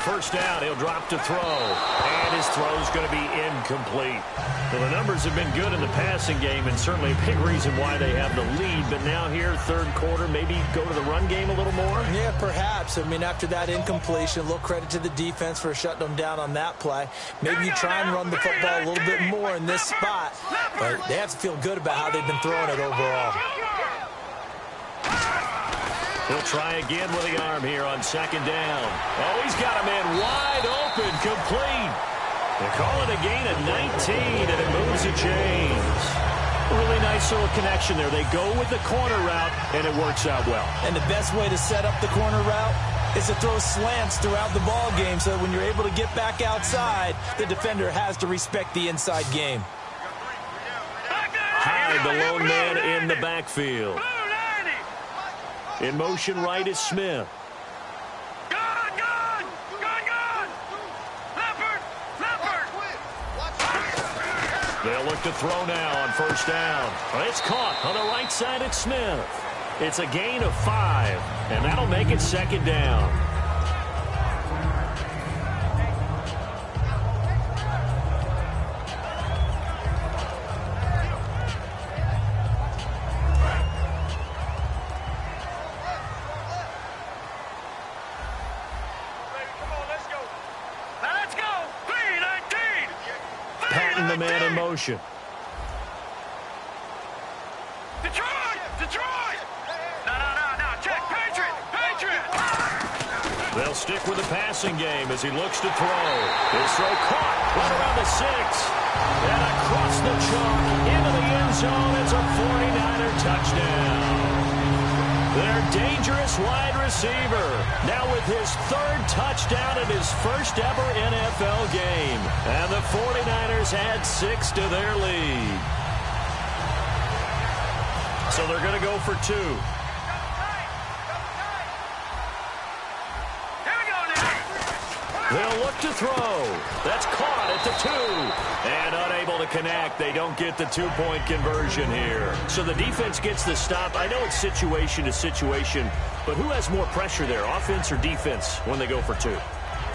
first down. He'll drop to throw. And his throw's going to be incomplete. Well, the numbers have been good in the passing game, and certainly a big reason why they have the lead. But now here, third quarter, maybe go to the run game a little more? Yeah, perhaps. I mean, after that incompletion, a little credit to the defense for shutting them down on that play. Maybe you try and run the football a little bit more in this spot. But they have to feel good about how they've been throwing it overall. He'll try again with the arm here on second down. Oh, he's got a man wide open, complete. They call it a gain of 19, and it moves the chains. Really nice little connection there. They go with the corner route, and it works out well. And the best way to set up the corner route is to throw slants throughout the ball game so that when you're able to get back outside, the defender has to respect the inside game. Hyde, the lone man in the backfield. In motion right is Smith. They'll look to throw now on first down. It's caught on the right side. It's Smith. It's a gain of 5, and that'll make it second down. Patton, the man in motion. Detroit! No, check, Patriot! They'll stick with the passing game as he looks to throw. His throw caught right around the 6. And across the chalk into the end zone. It's a 49er touchdown. Their dangerous wide receiver now with his 3rd touchdown in his first ever NFL game. And the 49ers add 6 to their lead. So they're going to go for 2. They'll look to throw. That's caught at the 2. And unable to connect. They don't get the 2-point conversion here. So the defense gets the stop. I know it's situation to situation, but who has more pressure there, offense or defense, when they go for 2?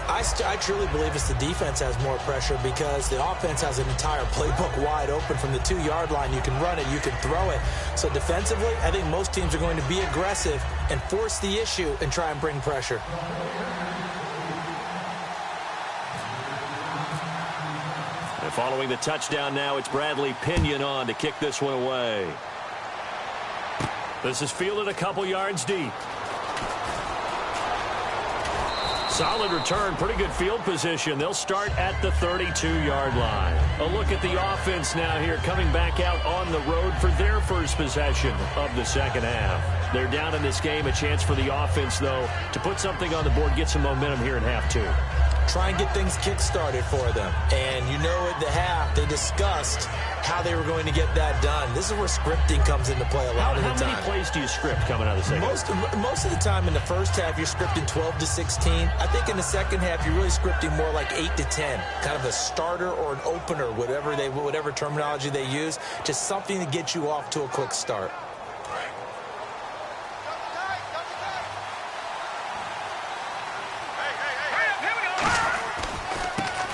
I truly believe it's the defense has more pressure because the offense has an entire playbook wide open from the 2-yard line. You can run it, you can throw it. So defensively, I think most teams are going to be aggressive and force the issue and try and bring pressure. And following the touchdown now, it's Bradley Pinion on to kick this one away. This is fielded a couple yards deep. Solid return, pretty good field position. They'll start at the 32-yard line. A look at the offense now here, coming back out on the road for their first possession of the second half. They're down in this game. A chance for the offense, though, to put something on the board, get some momentum here in half 2. Try and get things kick-started for them. And you know at the half, they discussed how they were going to get that done. This is where scripting comes into play a lot of the time. How many plays do you script coming out of the second half? Most of the time in the first half, you're scripting 12 to 16. I think in the second half, you're really scripting more like 8 to 10. Kind of a starter or an opener, whatever terminology they use. Just something to get you off to a quick start.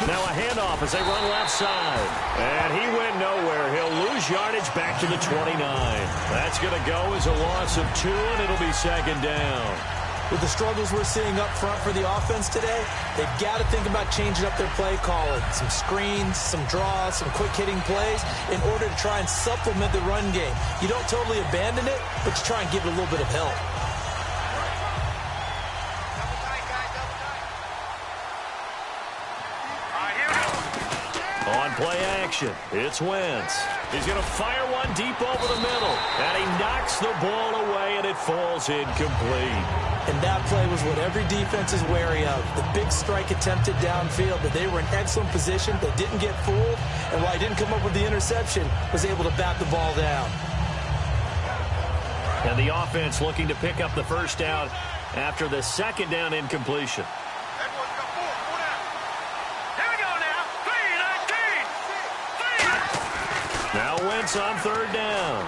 Now a handoff as they run left side. And he went nowhere. He'll lose yardage back to the 29. That's going to go as a loss of 2, and it'll be second down. With the struggles we're seeing up front for the offense today, they've got to think about changing up their play calling. Some screens, some draws, some quick-hitting plays in order to try and supplement the run game. You don't totally abandon it, but you try and give it a little bit of help. On play action, it's Wentz. He's going to fire one deep over the middle. And he knocks the ball away, and it falls incomplete. And that play was what every defense is wary of. The big strike attempted downfield, but they were in excellent position. They didn't get fooled. And while he didn't come up with the interception, was able to bat the ball down. And the offense looking to pick up the first down after the second down incompletion. Now Wentz on third down.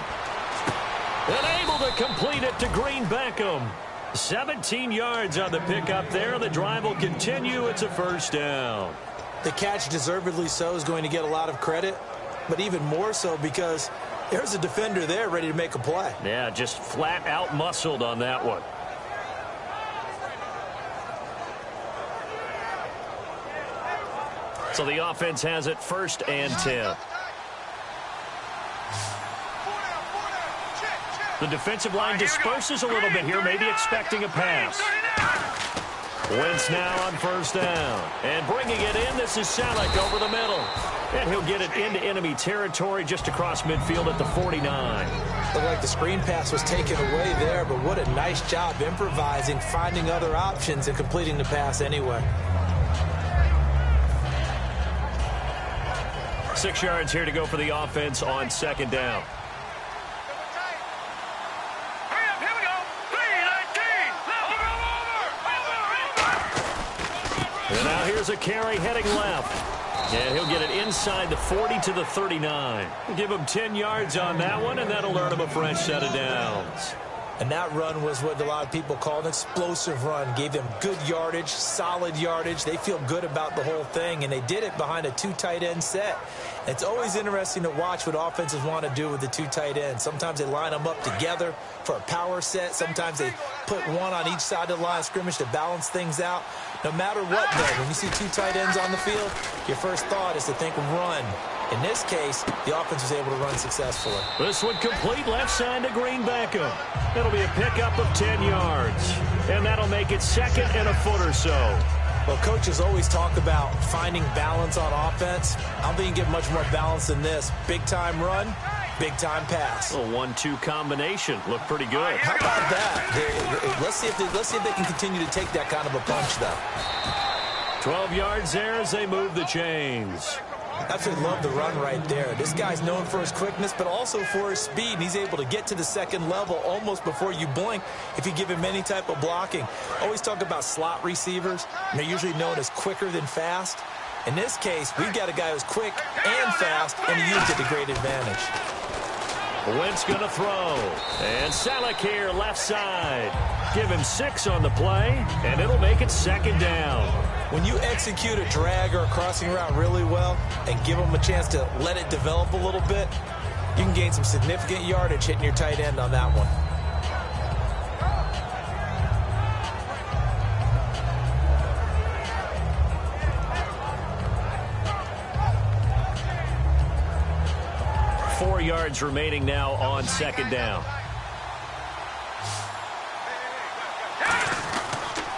And able to complete it to Green Beckham. 17 yards on the pickup there. The drive will continue. It's a first down. The catch, deservedly so, is going to get a lot of credit, but even more so because there's a defender there ready to make a play. Yeah, just flat out muscled on that one. So the offense has it first and 10. The defensive line disperses a little bit here, maybe expecting a pass. Wentz now on first down. And bringing it in, this is Salek over the middle. And he'll get it into enemy territory just across midfield at the 49. Looked like the screen pass was taken away there, but what a nice job improvising, finding other options, and completing the pass anyway. 6 yards here to go for the offense on second down. And now here's a carry heading left. And he'll get it inside the 40 to the 39. Give him 10 yards on that one, and that'll earn him a fresh set of downs. And that run was what a lot of people call an explosive run. Gave them good yardage, solid yardage. They feel good about the whole thing, and they did it behind a 2 tight end set. And it's always interesting to watch what offenses want to do with the 2 tight ends. Sometimes they line them up together for a power set. Sometimes they put one on each side of the line of scrimmage to balance things out. No matter what, though, when you see 2 tight ends on the field, your first thought is to think run. In this case, the offense was able to run successfully. This one complete left side to Green Beckham. It'll be a pickup of 10 yards. And that'll make it second and a foot or so. Well, coaches always talk about finding balance on offense. I don't think you can get much more balance than this. Big-time run, big-time pass. A 1-2 combination. Looked pretty good. How about that? Let's see if they can continue to take that kind of a punch, though. 12 yards there as they move the chains. Absolutely love the run right there. This guy's known for his quickness, but also for his speed. And he's able to get to the second level almost before you blink if you give him any type of blocking. Always talk about slot receivers, and they're usually known as quicker than fast. In this case, we've got a guy who's quick and fast, and he used it to great advantage. Wentz going to throw. And Salek here, left side. Give him 6 on the play, and it'll make it second down. When you execute a drag or a crossing route really well and give them a chance to let it develop a little bit, you can gain some significant yardage hitting your tight end on that one. Four yards remaining now on second down.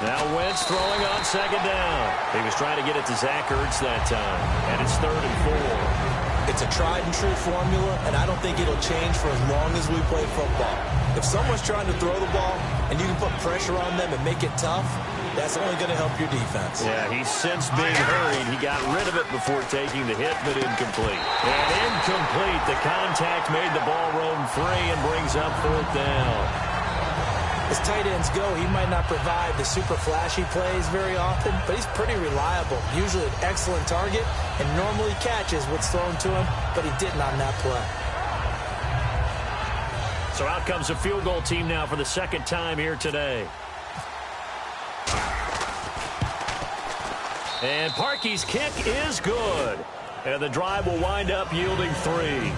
Now Wentz throwing on second down. He was trying to get it to Zach Ertz that time. And it's 3rd and 4. It's a tried and true formula, and I don't think it'll change for as long as we play football. If someone's trying to throw the ball and you can put pressure on them and make it tough, that's only going to help your defense. Yeah, he's since being hurried. He got rid of it before taking the hit, but incomplete. And incomplete. The contact made the ball roam free and brings up 4th down. As tight ends go, he might not provide the super flashy plays very often, but he's pretty reliable. Usually an excellent target and normally catches what's thrown to him, but he didn't on that play. So out comes a field goal team now for the second time here today. And Parkey's kick is good. And the drive will wind up yielding 3.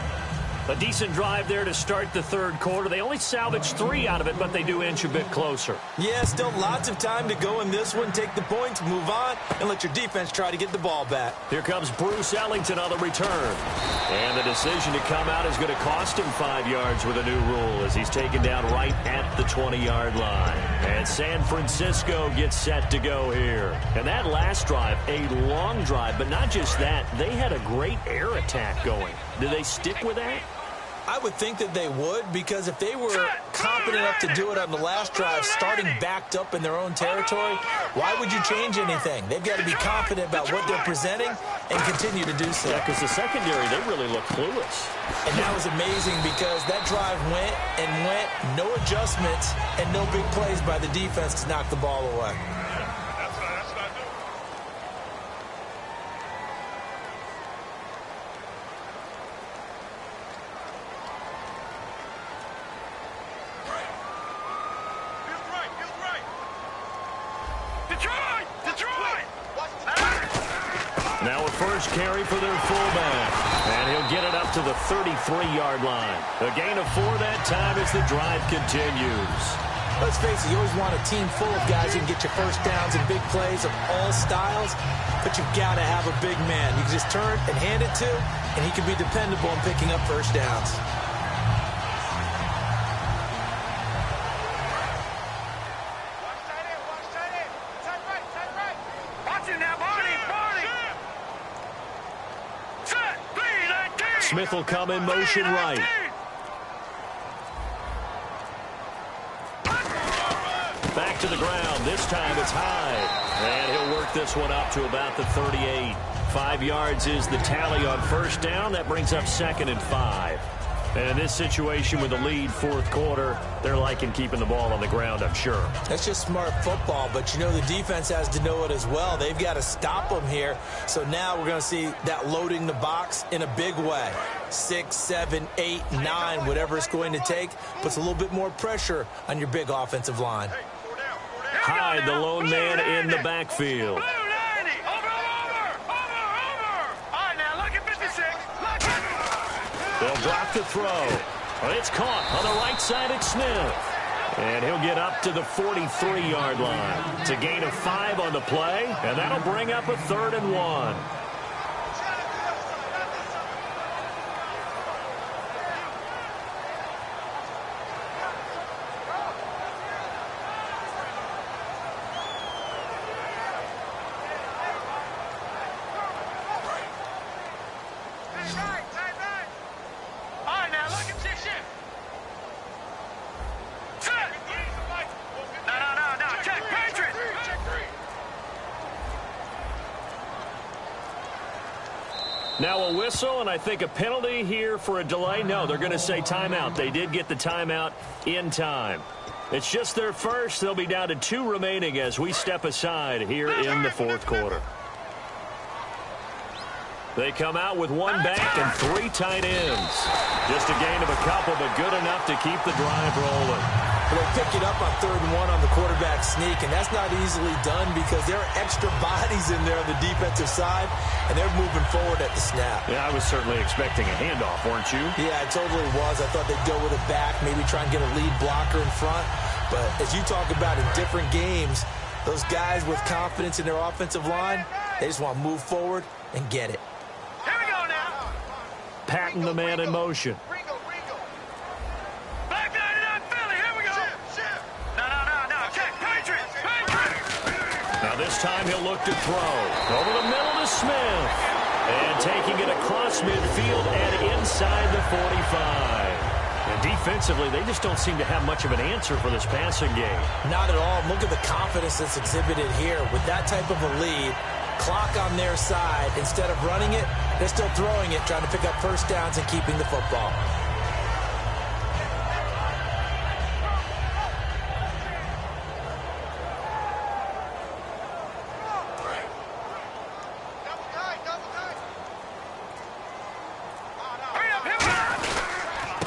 A decent drive there to start the third quarter. They only salvaged 3 out of it, but they do inch a bit closer. Yeah, still lots of time to go in this one. Take the points, move on, and let your defense try to get the ball back. Here comes Bruce Ellington on the return. And the decision to come out is going to cost him 5 yards with a new rule as he's taken down right at the 20-yard line. And San Francisco gets set to go here. And that last drive, a long drive, but not just that. They had a great air attack going. Do they stick with that? I would think that they would, because if they were confident enough to do it on the last drive, starting backed up in their own territory, why would you change anything? They've got to be confident about what they're presenting and continue to do so. Yeah, because the secondary, they really look clueless. And that was amazing because that drive went and went, no adjustments, and no big plays by the defense to knock the ball away. Now a first carry for their fullback. And he'll get it up to the 33-yard line. A gain of 4 that time as the drive continues. Let's face it, you always want a team full of guys who can get you first downs and big plays of all styles, but you've got to have a big man. You can just turn and hand it to, and he can be dependable in picking up first downs. Smith will come in motion right. Back to the ground. This time it's high. And he'll work this one up to about the 38. 5 yards is the tally on first down. That brings up 2nd and 5. And in this situation with the lead, fourth quarter, they're liking keeping the ball on the ground, I'm sure. That's just smart football, but you know the defense has to know it as well. They've got to stop them here. So now we're going to see that loading the box in a big way. 6, 7, 8, 9, whatever it's going to take, puts a little bit more pressure on your big offensive line. Hyde, the lone man in the backfield. They'll drop the throw. It's caught on the right side at Smith. And he'll get up to the 43-yard line. It's a gain of 5 on the play, and that'll bring up a 3rd and 1. Now a whistle, and I think a penalty here for a delay. No, they're going to say timeout. They did get the timeout in time. It's just their first. They'll be down to 2 remaining as we step aside here in the fourth quarter. They come out with 1 back and 3 tight ends. Just a gain of a couple, but good enough to keep the drive rolling. They pick it up on 3rd and 1 on the quarterback sneak, and that's not easily done because there are extra bodies in there on the defensive side, and they're moving forward at the snap. Yeah, I was certainly expecting a handoff, weren't you? Yeah, I totally was. I thought they'd go with it back, maybe try and get a lead blocker in front. But as you talk about in different games, those guys with confidence in their offensive line, they just want to move forward and get it. Here we go now. Patting the man in motion. Now this time he'll look to throw. Over the middle to Smith. And taking it across midfield and inside the 45. And defensively, they just don't seem to have much of an answer for this passing game. Not at all. Look at the confidence that's exhibited here. With that type of a lead, clock on their side, instead of running it, they're still throwing it, trying to pick up first downs and keeping the football.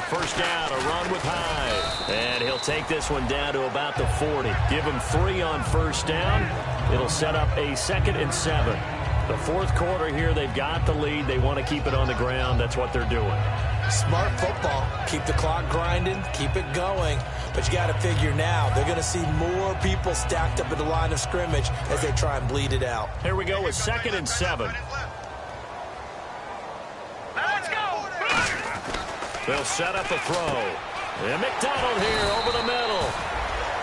First down, a run with Hyde. And he'll take this one down to about the 40. Give him 3 on first down. It'll set up a 2nd and 7. The fourth quarter here, they've got the lead. They want to keep it on the ground. That's what they're doing. Smart football. Keep the clock grinding. Keep it going. But you got to figure now, they're going to see more people stacked up at the line of scrimmage as they try and bleed it out. Here we go with 2nd and 7. They'll set up a throw. And McDonald here over the middle.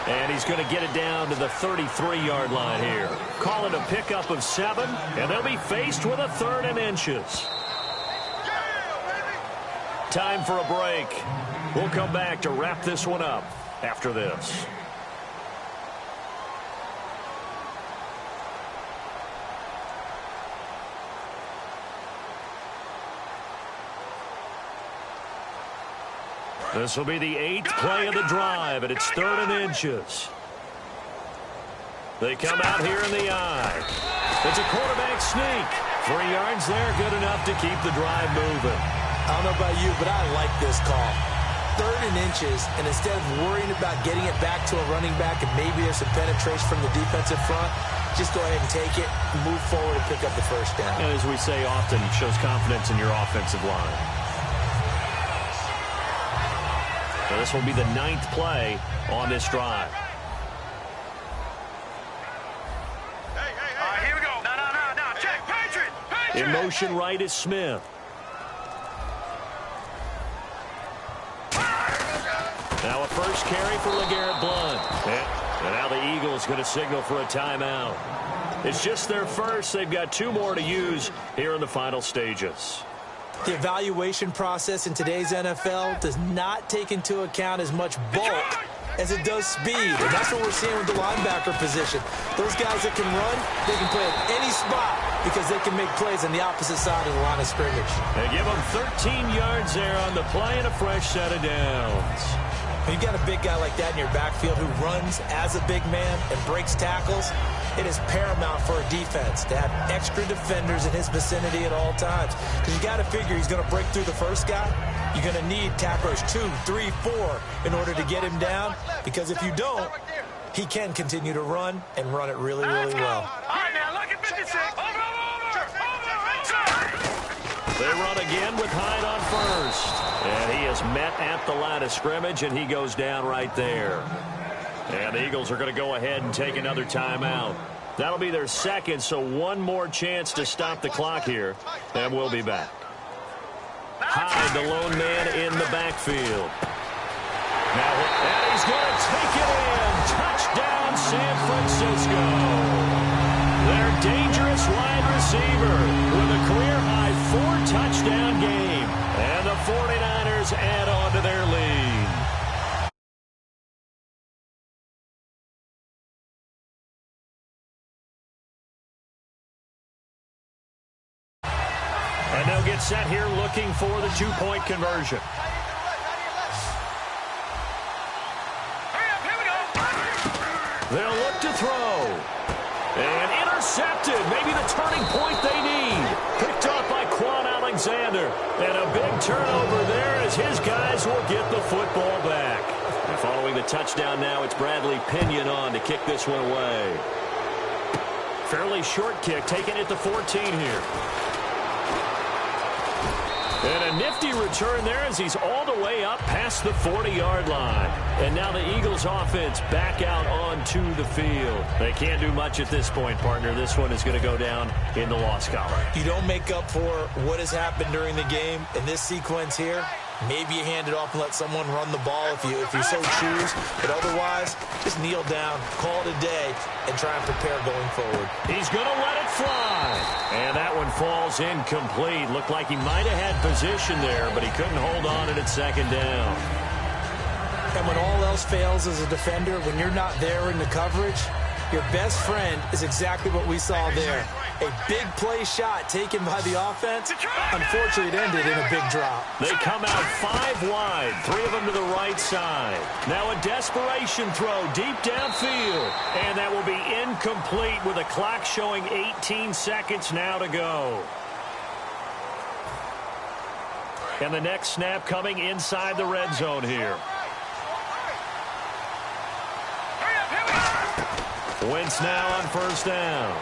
And he's going to get it down to the 33-yard line here. Call it a pickup of 7, and they'll be faced with a 3rd and inches. Time for a break. We'll come back to wrap this one up after this. This will be the 8th play of the drive, and it's 3rd and inches. They come out here in the eye. It's a quarterback sneak. 3 yards there, good enough to keep the drive moving. I don't know about you, but I like this call. 3rd and inches, and instead of worrying about getting it back to a running back and maybe there's some penetration from the defensive front, just go ahead and take it, move forward, and pick up the first down. And as we say often, it shows confidence in your offensive line. So this will be the 9th play on this drive. Here we go. No. Check. Patriot. In motion right is Smith. Now a first carry for LeGarrette Blount. And now the Eagles going to signal for a timeout. It's just their first. They've got 2 more to use here in the final stages. The evaluation process in today's NFL does not take into account as much bulk as it does speed. And that's what we're seeing with the linebacker position. Those guys that can run, they can play at any spot because they can make plays on the opposite side of the line of scrimmage. They give them 13 yards there on the play and a fresh set of downs. When you've got a big guy like that in your backfield who runs as a big man and breaks tackles, it is paramount for a defense to have extra defenders in his vicinity at all times. Because you got to figure he's going to break through the first guy. You're going to need tacklers 2, 3, 4 in order to get him down. Because if you don't, he can continue to run and run it really, really well. All right, now, look at 56. Over. They run again with Hyde on first. And he is met at the line of scrimmage, and he goes down right there. And the Eagles are going to go ahead and take another timeout. That'll be their second, so one more chance to stop the clock here, and we'll be back. Hyde, the lone man in the backfield. Now, and he's going to take it in. Touchdown, San Francisco. Their dangerous wide receiver with a career-high 4-touchdown game. And the 49ers add on to their lead. And they'll get set here looking for the 2-point conversion. They'll look to throw. And intercepted. Maybe the turning point they need. Picked up by Quan Alexander. And a big turnover there as his guys will get the football back. And following the touchdown now, it's Bradley Pinion on to kick this one away. Fairly short kick, taken at the 14 here. And a nifty return there as he's all the way up past the 40-yard line. And now the Eagles offense back out onto the field. They can't do much at this point, partner. This one is going to go down in the loss column. You don't make up for what has happened during the game in this sequence here. Maybe you hand it off and let someone run the ball if you so choose. But otherwise, just kneel down, call it a day, and try and prepare going forward. He's going to let it fly. And that one falls incomplete. Looked like he might have had position there, but he couldn't hold on at second down. And when all else fails as a defender, when you're not there in the coverage, your best friend is exactly what we saw there. A big play shot taken by the offense. Unfortunately, it ended in a big drop. They come out 5 wide, 3 of them to the right side. Now a desperation throw deep downfield. And that will be incomplete with a clock showing 18 seconds now to go. And the next snap coming inside the red zone here. Wentz now on first down.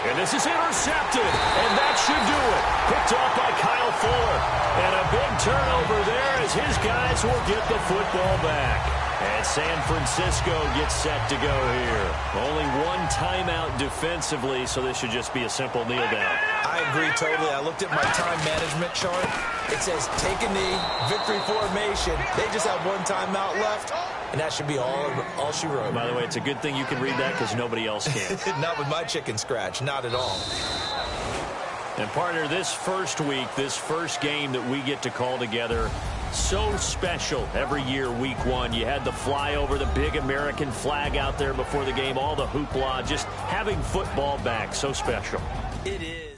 And this is intercepted, and that should do it. Picked off by Kyle Fuller. And a big turnover there as his guys will get the football back. And San Francisco gets set to go here. Only one timeout defensively, so this should just be a simple kneel down. I agree totally. I looked at my time management chart. It says take a knee, victory formation. They just have one timeout left. And that should be all she wrote. By the way, it's a good thing you can read that because nobody else can. Not with my chicken scratch. Not at all. And, partner, this first week, this first game that we get to call together, so special every year, week 1. You had the flyover, the big American flag out there before the game, all the hoopla, just having football back, so special. It is.